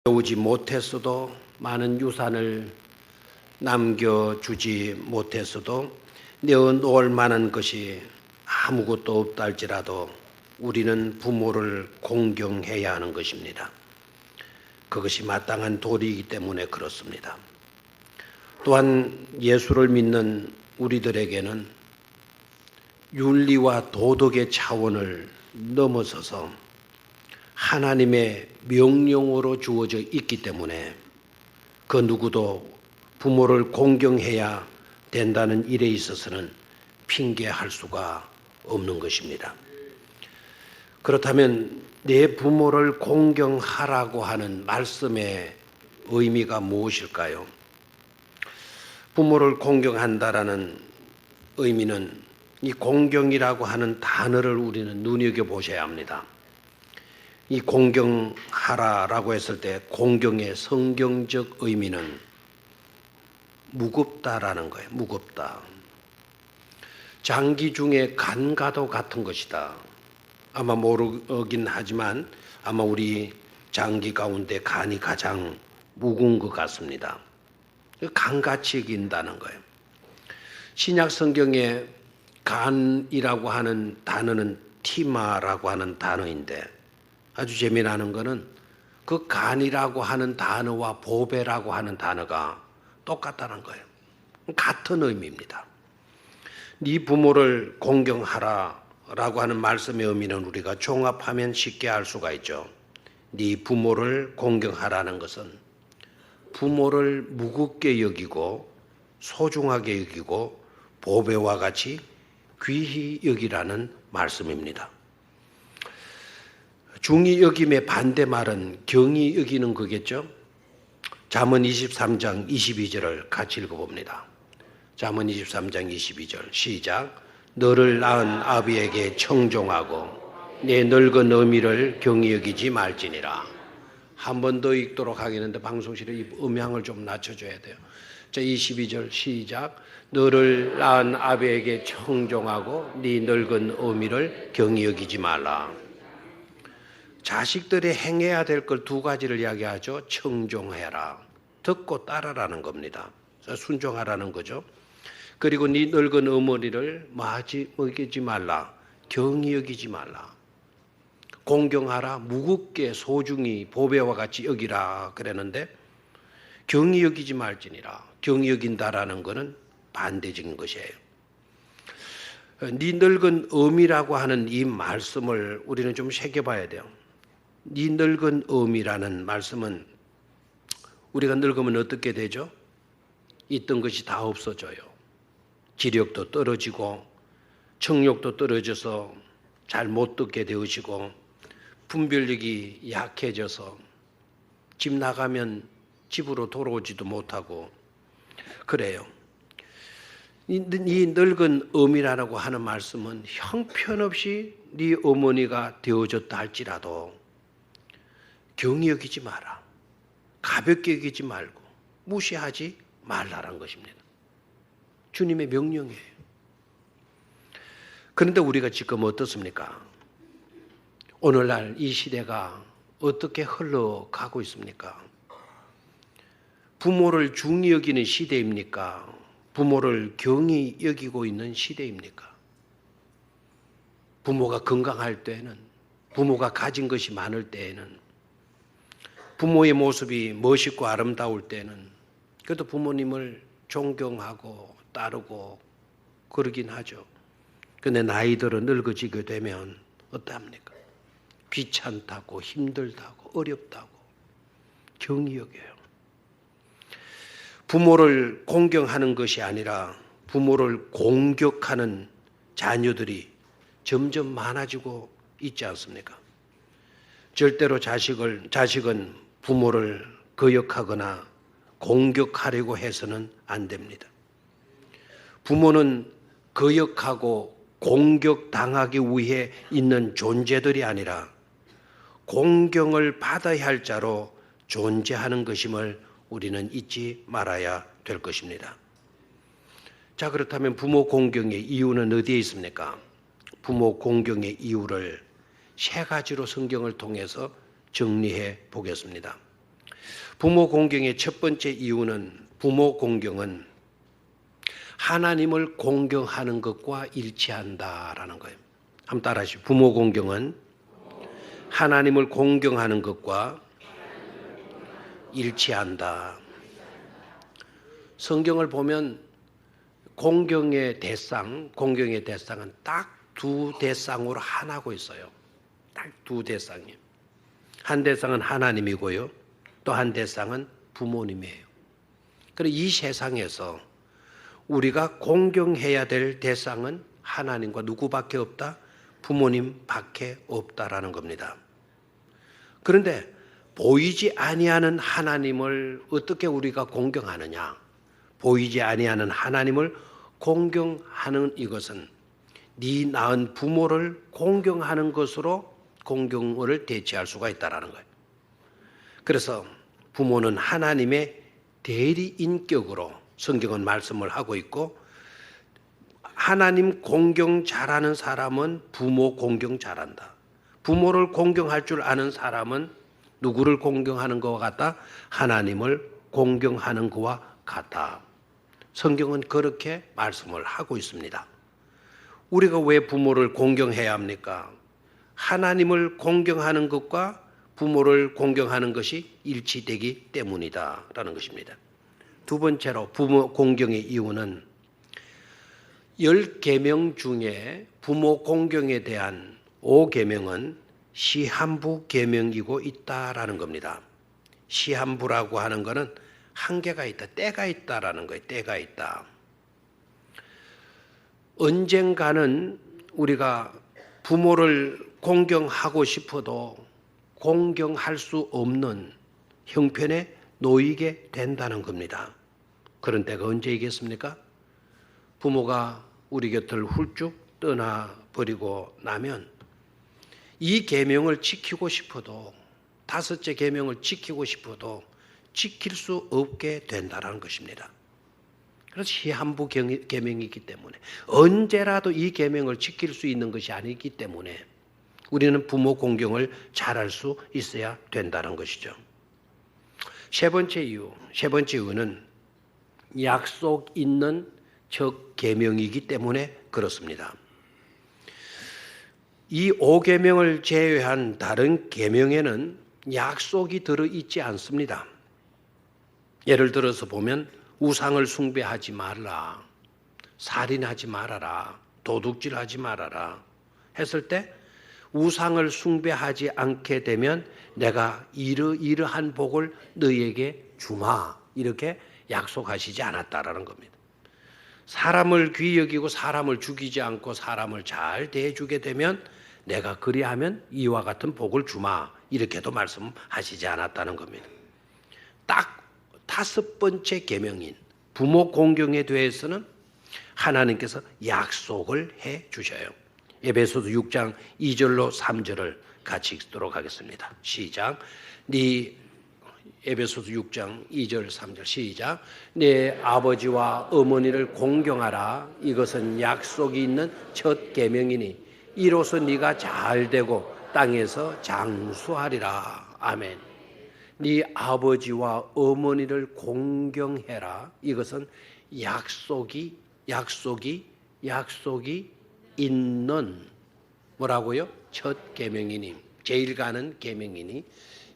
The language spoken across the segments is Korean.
오지 못했어도, 많은 유산을 남겨주지 못했어도, 내어놓을 만한 것이 아무것도 없다 할지라도 우리는 부모를 공경해야 하는 것입니다. 그것이 마땅한 도리이기 때문에 그렇습니다. 또한 예수를 믿는 우리들에게는 윤리와 도덕의 차원을 넘어서서 하나님의 명령으로 주어져 있기 때문에 그 누구도 부모를 공경해야 된다는 일에 있어서는 핑계할 수가 없는 것입니다. 그렇다면 내 부모를 공경하라고 하는 말씀의 의미가 무엇일까요? 부모를 공경한다라는 의미는 이 공경이라고 하는 단어를 우리는 눈여겨보셔야 합니다. 이 공경하라라고 했을 때 공경의 성경적 의미는 무겁다라는 거예요. 무겁다. 장기 중에 간과도 같은 것이다. 아마 모르긴 하지만 아마 우리 장기 가운데 간이 가장 무거운 것 같습니다. 간같이 여긴다는 거예요. 신약 성경에 간이라고 하는 단어는 티마라고 하는 단어인데 아주 재미나는 것은 그 간이라고 하는 단어와 보배라고 하는 단어가 똑같다는 거예요. 같은 의미입니다. 네 부모를 공경하라라고 하는 말씀의 의미는 우리가 종합하면 쉽게 알 수가 있죠. 네 부모를 공경하라는 것은 부모를 무겁게 여기고 소중하게 여기고 보배와 같이 귀히 여기라는 말씀입니다. 중히 여김의 반대말은 경히 여기는 거겠죠. 잠언 23장 22절을 같이 읽어봅니다. 잠언 23장 22절 시작. 너를 낳은 아비에게 청종하고 내 늙은 어미를 경히 여기지 말지니라. 한 번 더 읽도록 하겠는데 방송실에 이 음향을 좀 낮춰줘야 돼요. 자, 22절 시작. 너를 낳은 아비에게 청종하고 네 늙은 어미를 경히 여기지 말라. 자식들이 행해야 될 걸 두 가지를 이야기하죠. 청종해라. 듣고 따라라는 겁니다. 순종하라는 거죠. 그리고 네 늙은 어머니를 먹이지 말라. 경히 여기지 말라. 공경하라. 무겁게 소중히 보배와 같이 여기라 그랬는데 경히 여기지 말지니라. 경히 여긴다라는 것은 반대적인 것이에요. 네 늙은 어미라고 하는 이 말씀을 우리는 좀 새겨봐야 돼요. 네 늙은 어미라는 말씀은 우리가 늙으면 어떻게 되죠? 있던 것이 다 없어져요. 지력도 떨어지고 청력도 떨어져서 잘 못 듣게 되어지고 분별력이 약해져서 집 나가면 집으로 돌아오지도 못하고 그래요. 이 늙은 어미라고 하는 말씀은 형편없이 네 어머니가 되어졌다 할지라도 경히 여기지 마라. 가볍게 여기지 말고 무시하지 말라는 것입니다. 주님의 명령이에요. 그런데 우리가 지금 어떻습니까? 오늘날 이 시대가 어떻게 흘러가고 있습니까? 부모를 중히 여기는 시대입니까? 부모를 경히 여기고 있는 시대입니까? 부모가 건강할 때에는, 부모가 가진 것이 많을 때에는, 부모의 모습이 멋있고 아름다울 때는 그래도 부모님을 존경하고 따르고 그러긴 하죠. 그런데 나이들은 늙어지게 되면 어떡합니까? 귀찮다고 힘들다고 어렵다고 경히 여겨요. 부모를 공경하는 것이 아니라 부모를 공격하는 자녀들이 점점 많아지고 있지 않습니까? 절대로 자식은 부모를 거역하거나 공격하려고 해서는 안 됩니다. 부모는 거역하고 공격당하기 위해 있는 존재들이 아니라 공경을 받아야 할 자로 존재하는 것임을 우리는 잊지 말아야 될 것입니다. 자, 그렇다면 부모 공경의 이유는 어디에 있습니까? 부모 공경의 이유를 세 가지로 성경을 통해서 정리해 보겠습니다. 부모 공경의 첫 번째 이유는 부모 공경은 하나님을 공경하는 것과 일치한다라는 거예요. 한번 따라하시죠. 부모 공경은 하나님을 공경하는 것과 일치한다. 성경을 보면 공경의 대상은 딱 두 대상으로 하나고 있어요. 딱 두 대상이에요. 한 대상은 하나님이고요. 또 한 대상은 부모님이에요. 그리고 이 세상에서 우리가 공경해야 될 대상은 하나님과 누구밖에 없다? 부모님밖에 없다라는 겁니다. 그런데 보이지 아니하는 하나님을 어떻게 우리가 공경하느냐? 보이지 아니하는 하나님을 공경하는 이것은 네 낳은 부모를 공경하는 것으로 공경을 대체할 수가 있다는 거예요. 그래서 부모는 하나님의 대리인격으로 성경은 말씀을 하고 있고, 하나님 공경 잘하는 사람은 부모 공경 잘한다. 부모를 공경할 줄 아는 사람은 누구를 공경하는 것과 같다? 하나님을 공경하는 것과 같다. 성경은 그렇게 말씀을 하고 있습니다. 우리가 왜 부모를 공경해야 합니까? 하나님을 공경하는 것과 부모를 공경하는 것이 일치되기 때문이다라는 것입니다. 두 번째로 부모 공경의 이유는 10계명 중에 부모 공경에 대한 5계명은 시한부 계명이고 있다라는 겁니다. 시한부라고 하는 것은 한계가 있다, 때가 있다라는 거예요. 때가 있다. 언젠가는 우리가 부모를 공경하고 싶어도 공경할 수 없는 형편에 놓이게 된다는 겁니다. 그런 때가 언제이겠습니까? 부모가 우리 곁을 훌쩍 떠나버리고 나면 이 계명을 지키고 싶어도, 다섯째 계명을 지키고 싶어도 지킬 수 없게 된다는 것입니다. 그래서 시한부 계명이기 때문에 언제라도 이 계명을 지킬 수 있는 것이 아니기 때문에 우리는 부모 공경을 잘할 수 있어야 된다는 것이죠. 세 번째 이유는 약속 있는 첫 계명이기 때문에 그렇습니다. 이 5계명을 제외한 다른 계명에는 약속이 들어있지 않습니다. 예를 들어서 보면 우상을 숭배하지 말라, 살인하지 말아라, 도둑질하지 말아라 했을 때 우상을 숭배하지 않게 되면 내가 이러이러한 복을 너희에게 주마, 이렇게 약속하시지 않았다라는 겁니다. 사람을 귀히 여기고 사람을 죽이지 않고 사람을 잘 대해주게 되면 내가 그리하면 이와 같은 복을 주마, 이렇게도 말씀하시지 않았다는 겁니다. 딱 다섯 번째 계명인 부모 공경에 대해서는 하나님께서 약속을 해 주셔요. 에베소서 6장 2절로 3절을 같이 읽도록 하겠습니다. 시작. 에베소서 6장 2절 3절 시작. 네 아버지와 어머니를 공경하라. 이것은 약속이 있는 첫 계명이니 이로써 네가 잘되고 땅에서 장수하리라. 아멘. 네 아버지와 어머니를 공경해라. 이것은 약속이 있는 뭐라고요? 첫 계명이니, 제일 가는 계명이니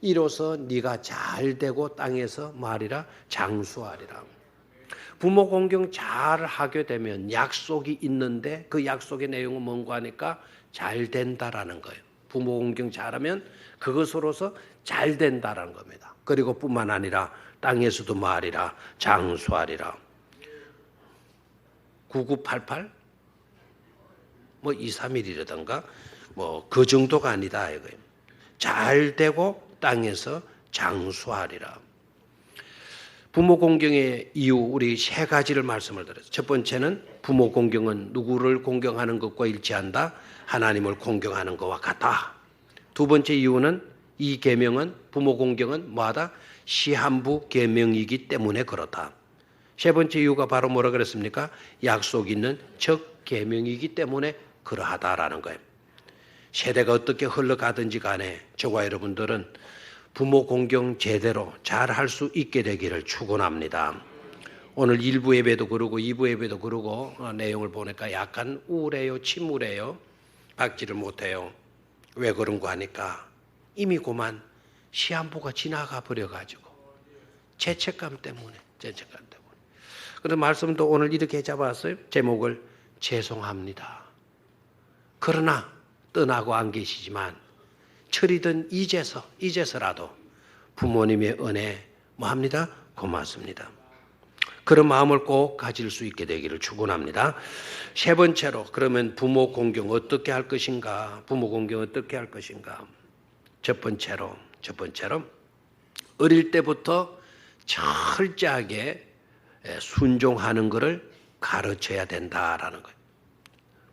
이로써 네가 잘되고 땅에서 말이라 장수하리라. 부모 공경 잘 하게 되면 약속이 있는데 그 약속의 내용은 뭔가 하니까 잘 된다라는 거예요. 부모 공경 잘하면 그것으로서 잘 된다라는 겁니다. 그리고 뿐만 아니라 땅에서도 말이라 장수하리라. 9988 뭐 231이라든가 뭐 그 정도가 아니다 이거예요. 잘 되고 땅에서 장수하리라. 부모 공경의 이유 우리 세 가지를 말씀을 드렸어요. 첫 번째는 부모 공경은 누구를 공경하는 것과 일치한다. 하나님을 공경하는 것과 같다. 두 번째 이유는 이 계명은 부모 공경은 뭐하다? 시한부 계명이기 때문에 그렇다. 세 번째 이유가 바로 뭐라 그랬습니까? 약속 있는 첫 계명이기 때문에 그러하다라는 거예요. 세대가 어떻게 흘러가든지 간에 저와 여러분들은 부모 공경 제대로 잘 할 수 있게 되기를 축원합니다. 오늘 1부 예배도 그러고 2부 예배도 그러고 내용을 보니까 약간 우울해요, 침울해요. 받지를 못해요. 왜 그런 거 하니까 이미 그만 시한부가 지나가 버려가지고 죄책감 때문에. 그래서 말씀도 오늘 이렇게 잡았어요. 제목을 죄송합니다. 그러나 떠나고 안 계시지만 철이든 이제서라도 부모님의 은혜 뭐합니다? 고맙습니다. 그런 마음을 꼭 가질 수 있게 되기를 축원합니다. 세 번째로 그러면 부모 공경 어떻게 할 것인가? 부모 공경 어떻게 할 것인가? 첫 번째로 어릴 때부터 철저하게 순종하는 것을 가르쳐야 된다라는 거예요.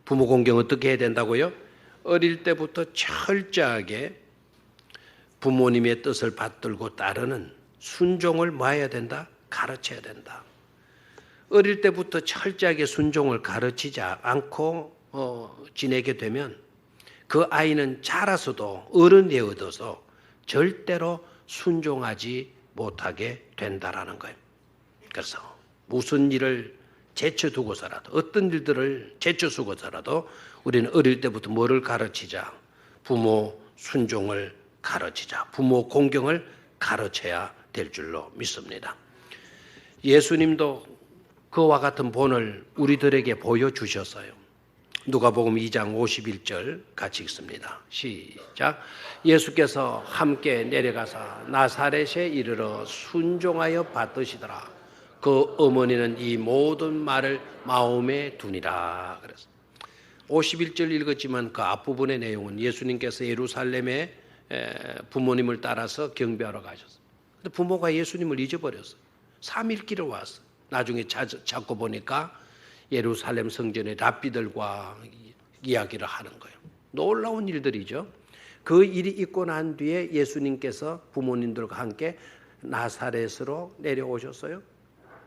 부모 공경 어떻게 해야 된다고요? 어릴 때부터 철저하게 부모님의 뜻을 받들고 따르는 순종을 뭐 해야 된다? 가르쳐야 된다. 어릴 때부터 철저하게 순종을 가르치지 않고 지내게 되면 그 아이는 자라서도 어른이 얻어서 절대로 순종하지 못하게 된다라는 거예요. 그래서 무슨 일을 제쳐두고서라도 어떤 일들을 제쳐두고서라도 우리는 어릴 때부터 뭐를 가르치자? 부모 순종을 가르치자. 부모 공경을 가르쳐야 될 줄로 믿습니다. 예수님도 그와 같은 본을 우리들에게 보여주셨어요. 누가복음 2장 51절 같이 읽습니다. 시작. 예수께서 함께 내려가사 나사렛에 이르러 순종하여 받으시더라. 그 어머니는 이 모든 말을 마음에 두니라. 그래서 51절 읽었지만 그 앞부분의 내용은 예수님께서 예루살렘에 부모님을 따라서 경배하러 가셨어요. 근데 부모가 예수님을 잊어버렸어요. 3일 길을 왔어요. 나중에 찾고 보니까 예루살렘 성전의 랍비들과 이야기를 하는 거예요. 놀라운 일들이죠. 그 일이 있고 난 뒤에 예수님께서 부모님들과 함께 나사렛으로 내려오셨어요.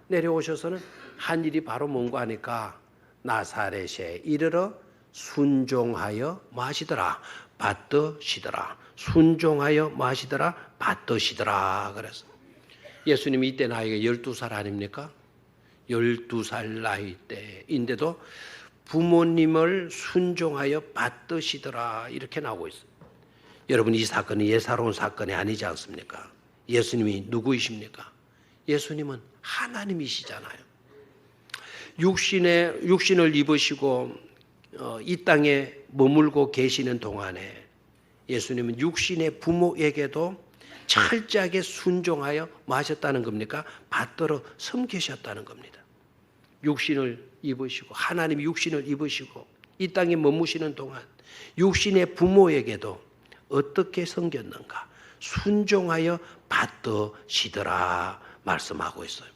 내려오셔서는 한 일이 바로 뭔가 하니까 나사렛에 이르러 순종하여 마시더라. 받드시더라. 순종하여 마시더라. 받드시더라. 그래서 예수님이 이때 나이가 12살 아닙니까? 12살 나이 때인데도 부모님을 순종하여 받드시더라 이렇게 나오고 있어요. 여러분 이 사건이 예사로운 사건이 아니지 않습니까? 예수님이 누구이십니까? 예수님은 하나님이시잖아요. 육신을 입으시고 이 땅에 머물고 계시는 동안에 예수님은 육신의 부모에게도 철저하게 순종하여 뭐 하셨다는 겁니까? 받들어 섬기셨다는 겁니다. 육신을 입으시고 하나님이 육신을 입으시고 이 땅에 머무시는 동안 육신의 부모에게도 어떻게 섬겼는가? 순종하여 받드시더라 말씀하고 있어요.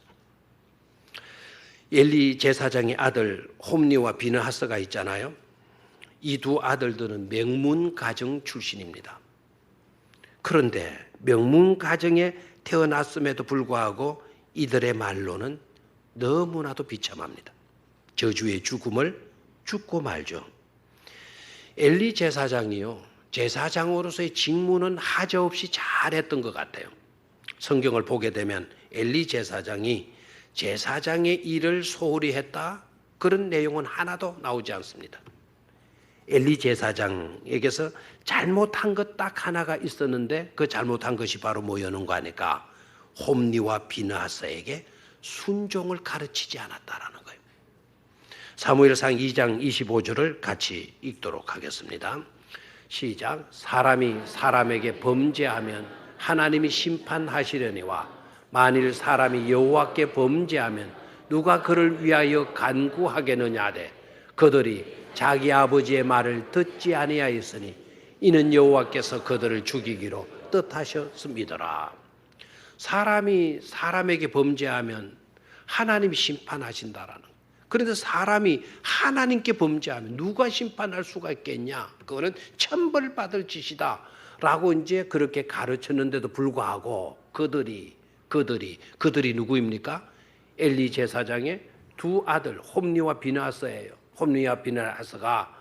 엘리 제사장의 아들 홈니와 비느하스가 있잖아요. 이 두 아들들은 명문 가정 출신입니다. 그런데 명문 가정에 태어났음에도 불구하고 이들의 말로는 너무나도 비참합니다. 저주의 죽음을 죽고 말죠. 엘리 제사장이요. 제사장으로서의 직무는 하저없이 잘했던 것 같아요. 성경을 보게 되면 엘리 제사장이 제사장의 일을 소홀히 했다? 그런 내용은 하나도 나오지 않습니다. 엘리 제사장에게서 잘못한 것 딱 하나가 있었는데 그 잘못한 것이 바로 뭐였는가 하니까 홈니와 비느하스에게 순종을 가르치지 않았다라는 거예요. 사무엘상 2장 25절을 같이 읽도록 하겠습니다. 시작. 사람이 사람에게 범죄하면 하나님이 심판하시려니와 만일 사람이 여호와께 범죄하면 누가 그를 위하여 간구하겠느냐 하되 그들이 자기 아버지의 말을 듣지 아니하였으니 이는 여호와께서 그들을 죽이기로 뜻하셨음이더라. 사람이 사람에게 범죄하면 하나님이 심판하신다라는 거예요. 그런데 사람이 하나님께 범죄하면 누가 심판할 수가 있겠냐? 그거는 천벌받을 짓이다라고 이제 그렇게 가르쳤는데도 불구하고 그들이 누구입니까? 엘리 제사장의 두 아들 홈니와 비느하스예요. 홈니와 비느하스가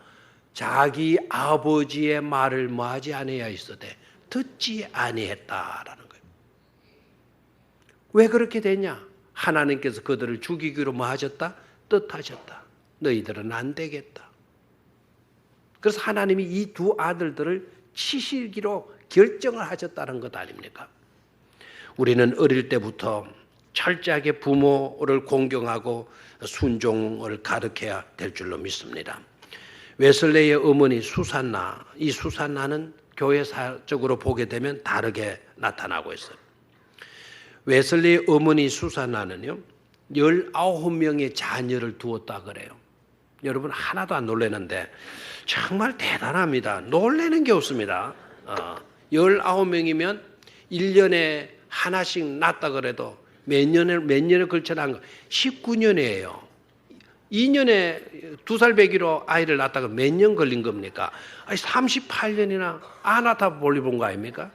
자기 아버지의 말을 뭐하지 아니하였으되 듣지 아니했다라는 거예요. 왜 그렇게 됐냐? 하나님께서 그들을 죽이기로 뭐 하셨다? 뜻하셨다. 너희들은 안 되겠다. 그래서 하나님이 이 두 아들들을 치시기로 결정을 하셨다는 것 아닙니까? 우리는 어릴 때부터 철저하게 부모를 공경하고 순종을 가르쳐야 될 줄로 믿습니다. 웨슬레이의 어머니 수산나, 이 수산나는 교회사적으로 보게 되면 다르게 나타나고 있어요. 웨슬레이의 어머니 수산나는요, 19명의 자녀를 두었다 그래요. 여러분 하나도 안 놀라는데 정말 대단합니다. 놀라는 게 없습니다. 19명이면 1년에 하나씩 낳았다 그래도 몇 년에 걸쳐 낳은 거 19년이에요. 2년에 2살 배기로 아이를 낳았다가 몇 년 걸린 겁니까? 38년이나 안 낳다 볼리 본 거 아닙니까?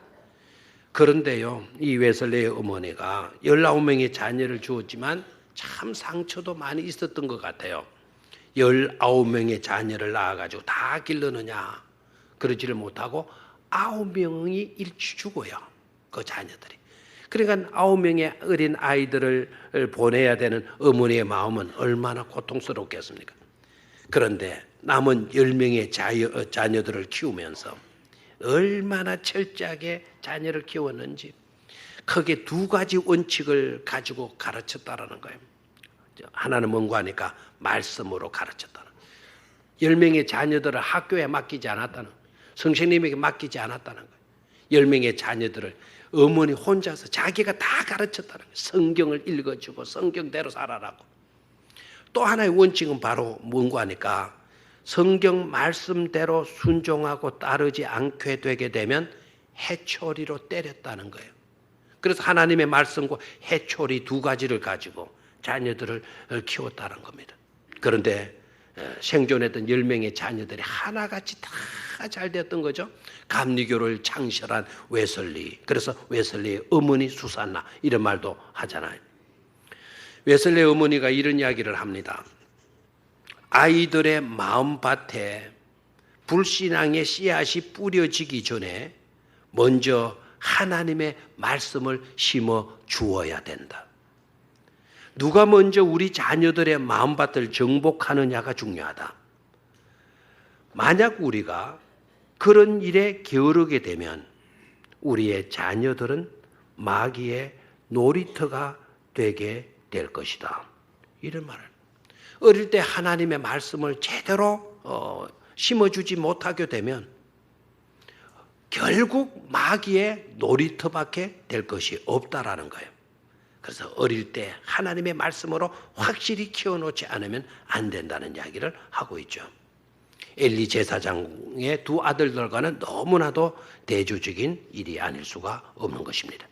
그런데요, 이 웨슬레의 어머니가 19명의 자녀를 주었지만 참 상처도 많이 있었던 것 같아요. 19명의 자녀를 낳아가지고 다 길러느냐? 그러지를 못하고 9명이 일찍 죽어요. 그 자녀들이. 그러니까 9명의 어린 아이들을 보내야 되는 어머니의 마음은 얼마나 고통스럽겠습니까? 그런데 남은 10명의 자녀들을 키우면서 얼마나 철저하게 자녀를 키웠는지 크게 두 가지 원칙을 가지고 가르쳤다라는 거예요. 하나는 뭔가 하니까 말씀으로 가르쳤다는 거예요. 10명의 자녀들을 학교에 맡기지 않았다는 거예요. 선생님에게 맡기지 않았다는 거예요. 10명의 자녀들을 어머니 혼자서 자기가 다 가르쳤다는 거예요. 성경을 읽어주고 성경대로 살아라고. 또 하나의 원칙은 바로 뭔가 하니까 성경 말씀대로 순종하고 따르지 않게 되게 되면 해초리로 때렸다는 거예요. 그래서 하나님의 말씀과 해초리 두 가지를 가지고 자녀들을 키웠다는 겁니다. 그런데 생존했던 10명의 자녀들이 하나같이 다 잘 되었던 거죠. 감리교를 창설한 웨슬리, 그래서 웨슬리의 어머니 수산나 이런 말도 하잖아요. 웨슬리의 어머니가 이런 이야기를 합니다. 아이들의 마음밭에 불신앙의 씨앗이 뿌려지기 전에 먼저 하나님의 말씀을 심어 주어야 된다. 누가 먼저 우리 자녀들의 마음밭을 정복하느냐가 중요하다. 만약 우리가 그런 일에 게으르게 되면 우리의 자녀들은 마귀의 놀이터가 되게 될 것이다. 이런 말을. 어릴 때 하나님의 말씀을 제대로 심어주지 못하게 되면 결국 마귀의 놀이터밖에 될 것이 없다라는 거예요. 그래서 어릴 때 하나님의 말씀으로 확실히 키워놓지 않으면 안 된다는 이야기를 하고 있죠. 엘리 제사장의 두 아들들과는 너무나도 대조적인 일이 아닐 수가 없는 것입니다.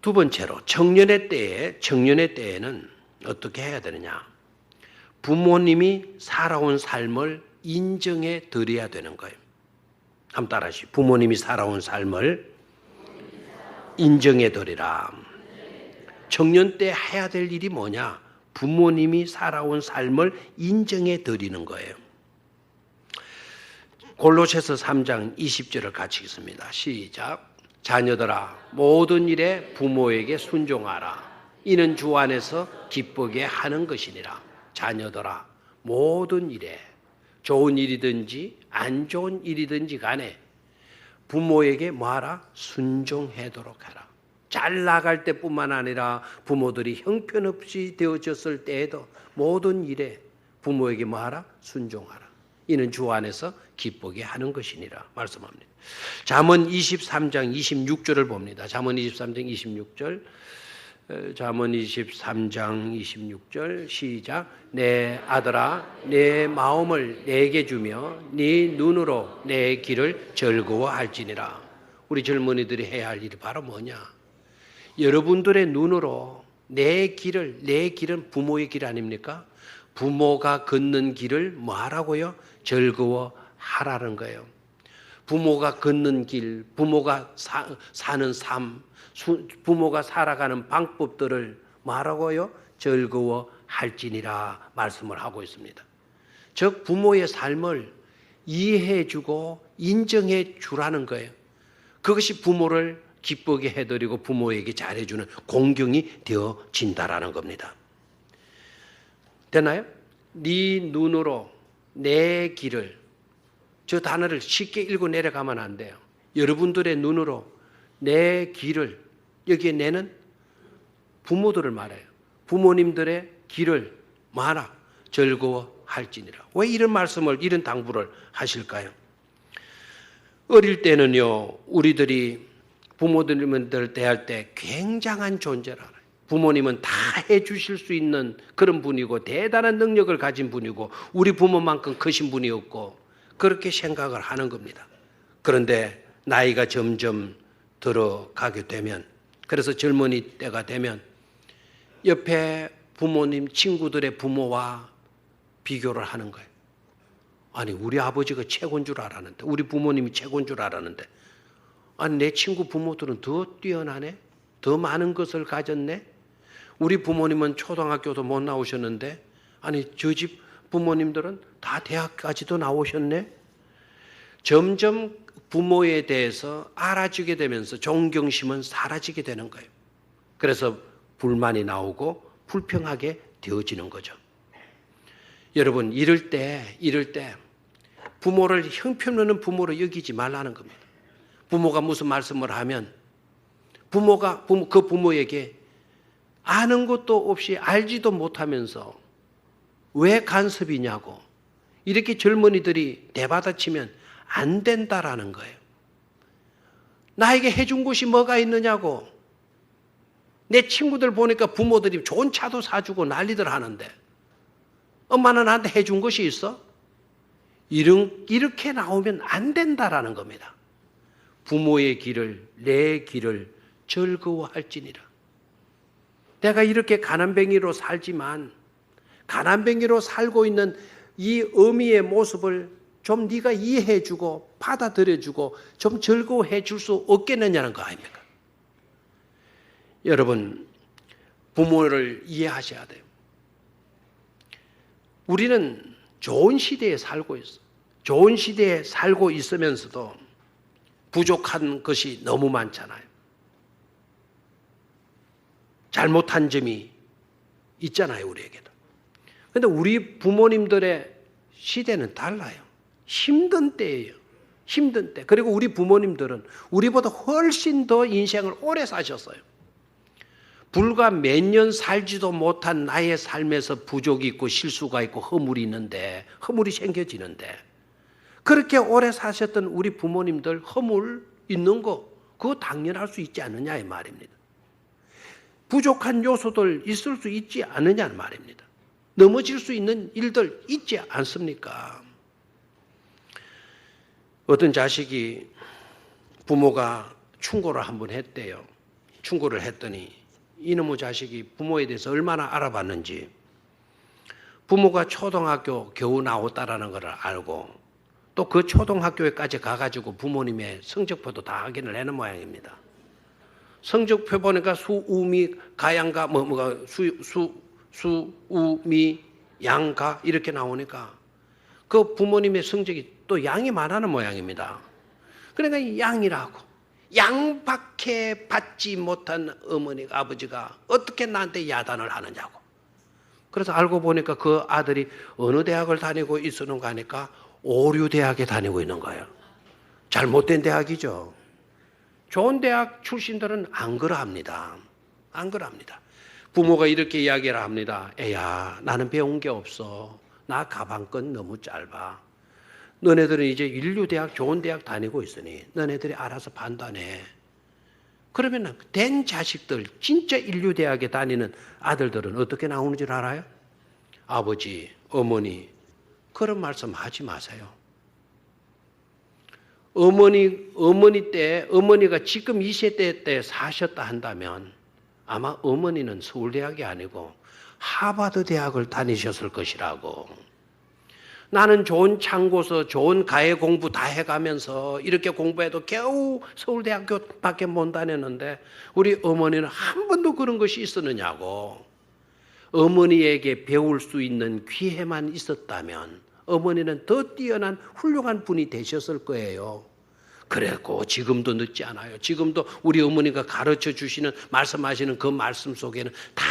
두 번째로 청년의 때에는 어떻게 해야 되느냐? 부모님이 살아온 삶을 인정해 드려야 되는 거예요. 한번 따라하시죠. 부모님이 살아온 삶을 인정해 드리라. 청년 때 해야 될 일이 뭐냐? 부모님이 살아온 삶을 인정해 드리는 거예요. 골로새서 3장 20절을 같이 읽습니다. 시작. 자녀들아 모든 일에 부모에게 순종하라. 이는 주 안에서 기쁘게 하는 것이니라. 자녀들아 모든 일에 좋은 일이든지 안 좋은 일이든지 간에 부모에게 뭐하라? 순종하도록 하라. 잘 나갈 때뿐만 아니라 부모들이 형편없이 되어졌을 때에도 모든 일에 부모에게 뭐하라? 순종하라. 이는 주 안에서 기쁘게 하는 것이니라 말씀합니다. 잠언 23장 26절을 봅니다. 잠언 23장 26절. 잠언 23장 26절 시작. 내 아들아 내 마음을 내게 주며 네 눈으로 내 길을 즐거워할지니라. 우리 젊은이들이 해야 할 일이 바로 뭐냐? 여러분들의 눈으로 내 길은 부모의 길 아닙니까? 부모가 걷는 길을 뭐 하라고요? 즐거워하라는 거예요. 부모가 걷는 길, 부모가 사는 삶, 부모가 살아가는 방법들을 뭐 하라고요? 즐거워할지니라 말씀을 하고 있습니다. 즉 부모의 삶을 이해해 주고 인정해 주라는 거예요. 그것이 부모를 기쁘게 해드리고 부모에게 잘해주는 공경이 되어진다라는 겁니다. 되나요? 네 눈으로 내 길을, 저 단어를 쉽게 읽고 내려가면 안 돼요. 여러분들의 눈으로 내 길을, 여기에 내는 부모들을 말해요. 부모님들의 길을 마라 즐거워할지니라. 왜 이런 말씀을, 이런 당부를 하실까요? 어릴 때는요, 우리들이 부모님들 대할 때 굉장한 존재라. 부모님은 다 해주실 수 있는 그런 분이고 대단한 능력을 가진 분이고 우리 부모만큼 크신 분이 없고 그렇게 생각을 하는 겁니다. 그런데 나이가 점점 들어가게 되면, 그래서 젊은이 때가 되면 옆에 부모님, 친구들의 부모와 비교를 하는 거예요. 아니, 우리 아버지가 최고인 줄 알았는데, 우리 부모님이 최고인 줄 알았는데, 아니, 내 친구 부모들은 더 뛰어나네? 더 많은 것을 가졌네? 우리 부모님은 초등학교도 못 나오셨는데, 아니, 저 집 부모님들은 다 대학까지도 나오셨네? 점점 부모에 대해서 알아주게 되면서 존경심은 사라지게 되는 거예요. 그래서 불만이 나오고 불평하게 되어지는 거죠. 여러분, 이럴 때 부모를 형편없는 부모로 여기지 말라는 겁니다. 부모가 무슨 말씀을 하면 그 부모에게 아는 것도 없이 알지도 못하면서 왜 간섭이냐고 이렇게 젊은이들이 대받아치면 안 된다라는 거예요. 나에게 해준 것이 뭐가 있느냐고. 내 친구들 보니까 부모들이 좋은 차도 사주고 난리들 하는데 엄마는 나한테 해준 것이 있어? 이렇게 나오면 안 된다라는 겁니다. 부모의 길을, 내 길을 즐거워할지니라. 내가 이렇게 가난뱅이로 살지만 가난뱅이로 살고 있는 이 어미의 모습을 좀 네가 이해해주고 받아들여주고 좀 즐거워해 줄 수 없겠느냐는 거 아닙니까? 여러분, 부모를 이해하셔야 돼요. 우리는 좋은 시대에 살고 있어. 좋은 시대에 살고 있으면서도 부족한 것이 너무 많잖아요. 잘못한 점이 있잖아요, 우리에게도. 그런데 우리 부모님들의 시대는 달라요. 힘든 때예요. 힘든 때. 그리고 우리 부모님들은 우리보다 훨씬 더 인생을 오래 사셨어요. 불과 몇 년 살지도 못한 나의 삶에서 부족이 있고 실수가 있고 허물이 있는데, 허물이 생겨지는데, 그렇게 오래 사셨던 우리 부모님들 허물 있는 거, 그거 당연할 수 있지 않느냐 이 말입니다. 부족한 요소들 있을 수 있지 않느냐는 말입니다. 넘어질 수 있는 일들 있지 않습니까? 어떤 자식이 부모가 충고를 한번 했대요. 충고를 했더니 이놈의 자식이 부모에 대해서 얼마나 알아봤는지, 부모가 초등학교 겨우 나왔다라는 걸 알고 또 그 초등학교에까지 가가지고 부모님의 성적표도 다 확인을 해놓은 모양입니다. 성적표 보니까 수우미 가양가 수우미 양가 이렇게 나오니까 그 부모님의 성적이 또 양이 많아는 모양입니다. 그러니까 양이라고, 양밖에 받지 못한 어머니가, 아버지가 어떻게 나한테 야단을 하느냐고. 그래서 알고 보니까 그 아들이 어느 대학을 다니고 있었는가 하니까 오류대학에 다니고 있는 거예요. 잘못된 대학이죠. 좋은 대학 출신들은 안 그러합니다. 안 그러합니다. 부모가 이렇게 이야기를 합니다. 애야, 나는 배운 게 없어. 나 가방끈 너무 짧아. 너네들은 이제 인류대학, 좋은 대학 다니고 있으니 너네들이 알아서 판단해. 그러면 된 자식들, 진짜 인류대학에 다니는 아들들은 어떻게 나오는 줄 알아요? 아버지, 어머니, 그런 말씀 하지 마세요. 어머니가 지금 이 세대 때 사셨다 한다면 아마 어머니는 서울대학이 아니고 하버드 대학을 다니셨을 것이라고. 나는 좋은 참고서, 좋은 가해 공부 다 해가면서 이렇게 공부해도 겨우 서울대학교밖에 못 다녔는데 우리 어머니는 한 번도 그런 것이 있었느냐고. 어머니에게 배울 수 있는 기회만 있었다면 어머니는 더 뛰어난 훌륭한 분이 되셨을 거예요. 그랬고 지금도 늦지 않아요. 지금도 우리 어머니가 가르쳐 주시는 말씀하시는 그 말씀 속에는 다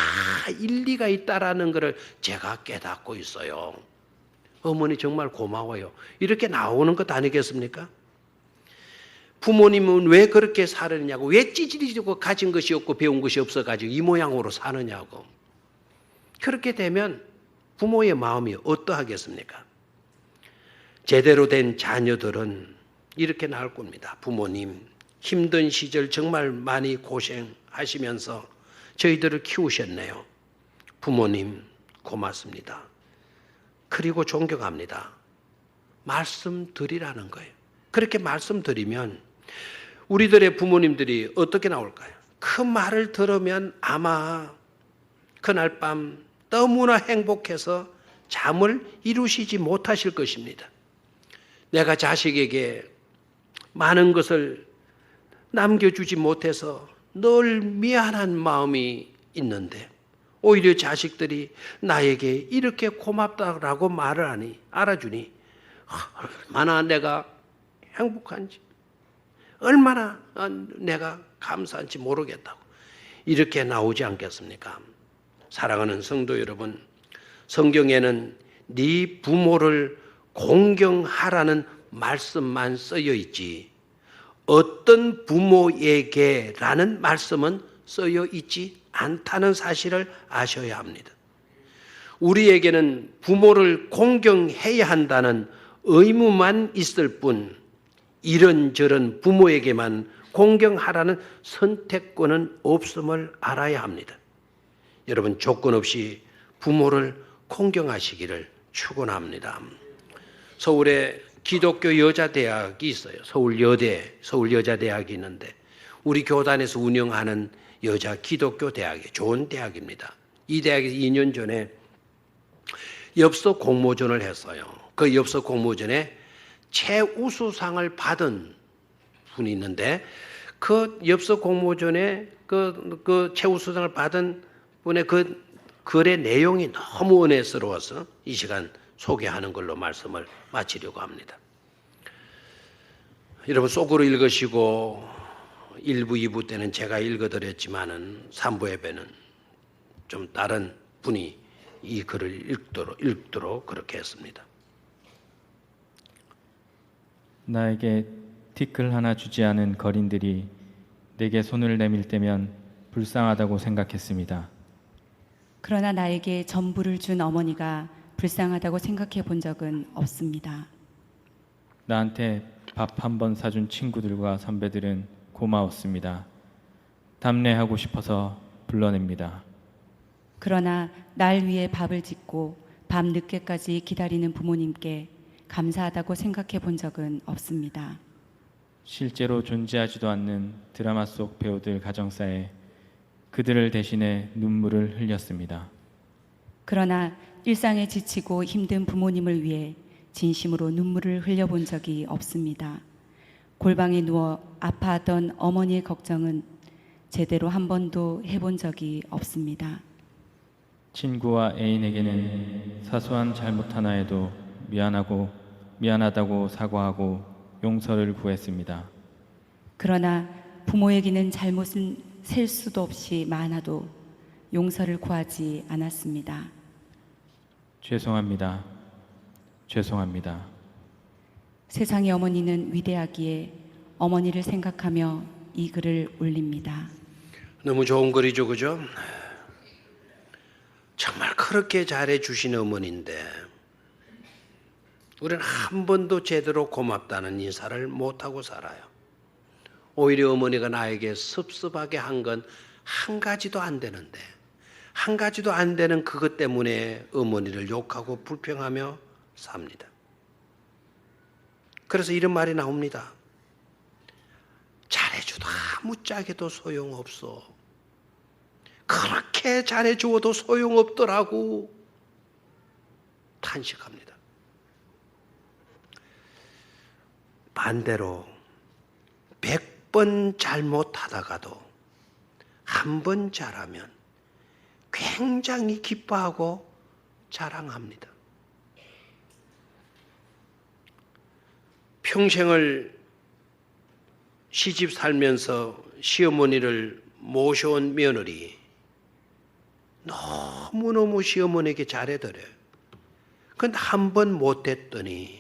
일리가 있다라는 것을 제가 깨닫고 있어요. 어머니 정말 고마워요. 이렇게 나오는 것 아니겠습니까? 부모님은 왜 그렇게 살았냐고, 왜 찌질이고 가진 것이 없고 배운 것이 없어가지고 이 모양으로 사느냐고. 그렇게 되면 부모의 마음이 어떠하겠습니까? 제대로 된 자녀들은 이렇게 나올 겁니다. 부모님, 힘든 시절 정말 많이 고생하시면서 저희들을 키우셨네요. 부모님, 고맙습니다. 그리고 존경합니다. 말씀드리라는 거예요. 그렇게 말씀드리면 우리들의 부모님들이 어떻게 나올까요? 그 말을 들으면 아마 그날 밤 너무나 행복해서 잠을 이루시지 못하실 것입니다. 내가 자식에게 많은 것을 남겨주지 못해서 늘 미안한 마음이 있는데 오히려 자식들이 나에게 이렇게 고맙다라고 말을 하니 알아주니 얼마나 내가 행복한지, 얼마나 내가 감사한지 모르겠다고 이렇게 나오지 않겠습니까? 사랑하는 성도 여러분, 성경에는 네 부모를 공경하라는 말씀만 쓰여 있지 어떤 부모에게라는 말씀은 쓰여 있지 않다는 사실을 아셔야 합니다. 우리에게는 부모를 공경해야 한다는 의무만 있을 뿐 이런저런 부모에게만 공경하라는 선택권은 없음을 알아야 합니다. 여러분, 조건 없이 부모를 공경하시기를 축원합니다. 서울에 기독교 여자대학이 있어요. 서울여대, 서울여자대학이 있는데 우리 교단에서 운영하는 여자 기독교 대학이 좋은 대학입니다. 이 대학에서 2년 전에 엽서 공모전을 했어요. 그 엽서 공모전에 최우수상을 받은 분이 있는데 그 엽서 공모전에 그 최우수상을 받은 분의 그 글의 내용이 너무 은혜스러워서 이 시간 소개하는 걸로 말씀을 마치려고 합니다. 여러분 속으로 읽으시고 1부, 2부 때는 제가 읽어드렸지만은 3부 예배는 좀 다른 분이 이 글을 읽도록 그렇게 했습니다. 나에게 티끌 하나 주지 않은 거린들이 내게 손을 내밀 때면 불쌍하다고 생각했습니다. 그러나 나에게 전부를 준 어머니가 불쌍하다고 생각해 본 적은 없습니다. 나한테 밥 한 번 사준 친구들과 선배들은 고마웠습니다. 답례하고 싶어서 불러냅니다. 그러나 날 위해 밥을 짓고 밤 늦게까지 기다리는 부모님께 감사하다고 생각해 본 적은 없습니다. 실제로 존재하지도 않는 드라마 속 배우들 가정사에 그들을 대신해 눈물을 흘렸습니다. 그러나 일상에 지치고 힘든 부모님을 위해 진심으로 눈물을 흘려본 적이 없습니다. 골방에 누워 아파하던 어머니의 걱정은 제대로 한 번도 해본 적이 없습니다. 친구와 애인에게는 사소한 잘못 하나에도 미안하다고 사과하고 용서를 구했습니다. 그러나 부모에게는 잘못은 셀 수도 없이 많아도 용서를 구하지 않았습니다. 죄송합니다. 죄송합니다. 세상의 어머니는 위대하기에 어머니를 생각하며 이 글을 올립니다. 너무 좋은 글이죠, 그죠? 정말 그렇게 잘해 주신 어머니인데 우리는 한 번도 제대로 고맙다는 인사를 못하고 살아요. 오히려 어머니가 나에게 섭섭하게 한 건 한 가지도 안 되는데 한 가지도 안 되는 그것 때문에 어머니를 욕하고 불평하며 삽니다. 그래서 이런 말이 나옵니다. 잘해줘도 아무짝에도 소용없어. 그렇게 잘해주어도 소용없더라고. 탄식합니다. 반대로 100번 잘못하다가도 한 번 잘하면 굉장히 기뻐하고 자랑합니다. 평생을 시집 살면서 시어머니를 모셔온 며느리 너무너무 시어머니에게 잘해드려요. 근데 한 번 못했더니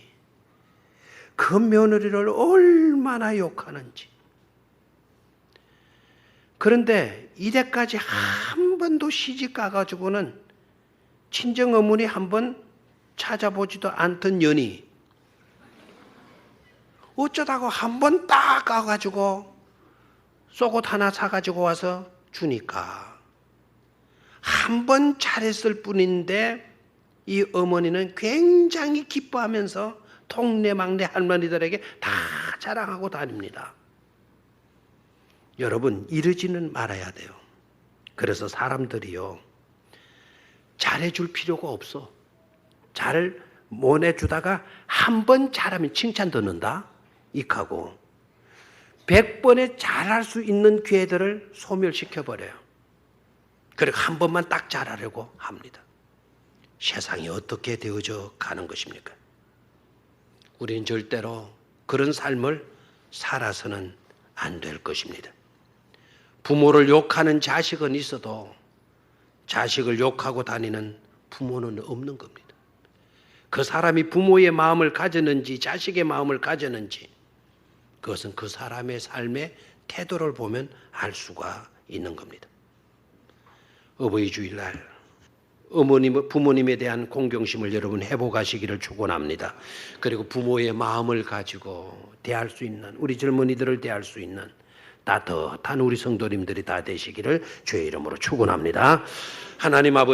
그 며느리를 얼마나 욕하는지. 그런데 이때까지 한 번도 시집 가가지고는 친정 어머니 한 번 찾아보지도 않던 년이 어쩌다가 한 번 딱 가가지고 속옷 하나 사가지고 와서 주니까 한 번 잘했을 뿐인데 이 어머니는 굉장히 기뻐하면서 동네 막내 할머니들에게 다 자랑하고 다닙니다. 여러분, 이러지는 말아야 돼요. 그래서 사람들이요, 잘해줄 필요가 없어. 잘 못 해주다가 한 번 잘하면 칭찬 듣는다 익하고 100번에 잘할 수 있는 기회들을 소멸시켜버려요. 그리고 한 번만 딱 잘하려고 합니다. 세상이 어떻게 되어져 가는 것입니까? 우리는 절대로 그런 삶을 살아서는 안 될 것입니다. 부모를 욕하는 자식은 있어도 자식을 욕하고 다니는 부모는 없는 겁니다. 그 사람이 부모의 마음을 가졌는지 자식의 마음을 가졌는지 그것은 그 사람의 삶의 태도를 보면 알 수가 있는 겁니다. 어버이 주일날 부모님에 대한 공경심을 여러분 회복하시기를 축원합니다. 그리고 부모의 마음을 가지고 대할 수 있는, 우리 젊은이들을 대할 수 있는 따뜻한 우리 성도님들이 다 되시기를 주의 이름으로 축원합니다. 하나님 아버지,